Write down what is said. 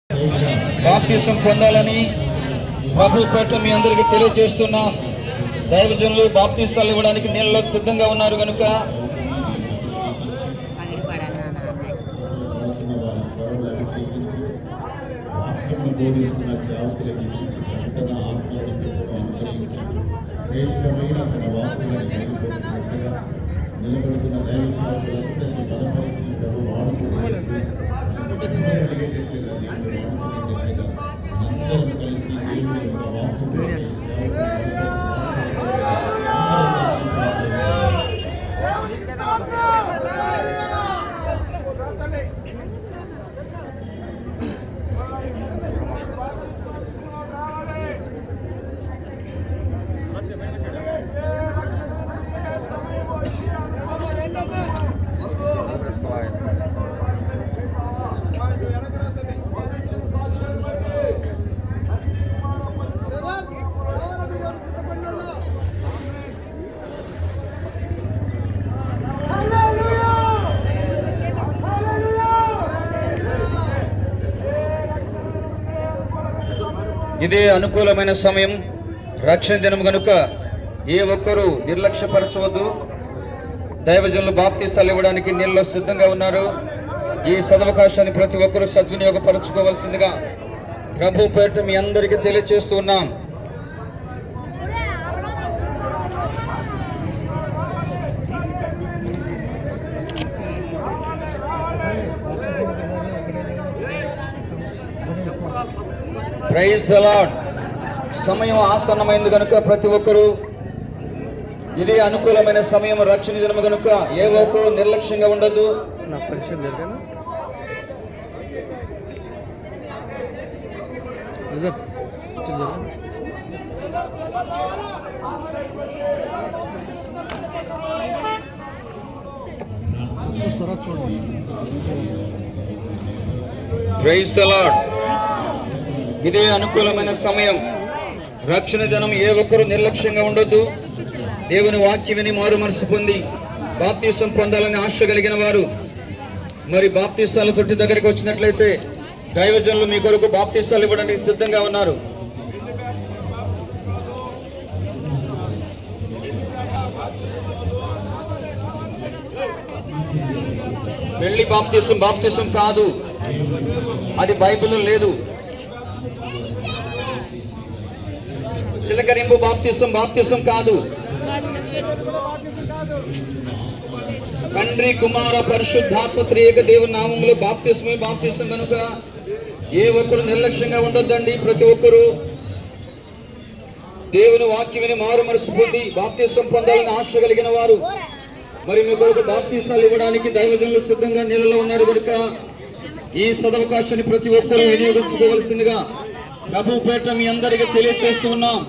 బాప్తిసం పొందాలని ప్రభు పేట మీ అందరికీ తెలియజేస్తున్నాం. దైవజనులు బాప్తిసాలు ఇవ్వడానికి నీళ్ళలో సిద్ధంగా ఉన్నారు కనుక నిలబడుతున్న దైవ సేవకులందరినీ బలపరిచి ప్రభు వాడుకోవడానికి అందరం కలిసి దేవుని యొక్క వాక్కు ఇదే అనుకూలమైన సమయం, రక్షణ దినం కనుక ఏ ఒక్కరూ నిర్లక్ష్యపరచవద్దు. దైవజనులు బాప్తిసాలు ఇవ్వడానికి నీళ్ళలో సిద్ధంగా ఉన్నారు. ఈ సదవకాశాన్ని ప్రతి ఒక్కరూ సద్వినియోగపరచుకోవాల్సిందిగా ప్రభు పేట మీ అందరికీ తెలియజేస్తూ ఉన్నాం. Praise the Lord. సమయం ఆసన్నమైంది కనుక ప్రతి ఒక్కరూ ఇదే అనుకూలమైన సమయం, రక్షణ దినం కనుక ఏ ఒక్కరు నిర్లక్ష్యంగా ఉండదు. Praise the Lord. ఇదే అనుకూలమైన సమయం, రక్షణ దినం ఏ ఒక్కరు నిర్లక్ష్యంగా ఉండొద్దు. దేవుని వాక్యం విని మారు మనసు పొంది బాప్తిసం పొందాలని ఆశ కలిగిన వారు మరి బాప్తిసాల తొట్టి దగ్గరికి వచ్చినట్లయితే దైవజనులు మీ కొరకు బాప్తిసాలు ఇవ్వడానికి సిద్ధంగా ఉన్నారు. వెళ్ళి బాప్తిసం కాదు, అది బైబిల్లో లేదు. చిలకరింపు బాప్తిసం కాదు. తండ్రి కుమార పరిశుద్ధాత్మ త్రియేక దేవుని నామములో బాప్తిసం కనుక ఏ ఒక్కరు నిర్లక్ష్యంగా ఉండొద్దండి. ప్రతి ఒక్కరూ దేవుని వాక్యం విని మారు మనసు పొంది బాప్తిసం పొందాలని ఆశ కలిగిన వారు మరి మీ కొరకు బాప్తిసాలు ఇవ్వడానికి దైవజనులు సిద్ధంగా నీళ్ళలో ఉన్నారు కనుక ఈ సదవకాశాన్ని ప్రతి ఒక్కరూ వినియోగించుకోవాల్సిందిగా ప్రభు పేట మీ అందరికీ తెలియజేస్తూ ఉన్నాం.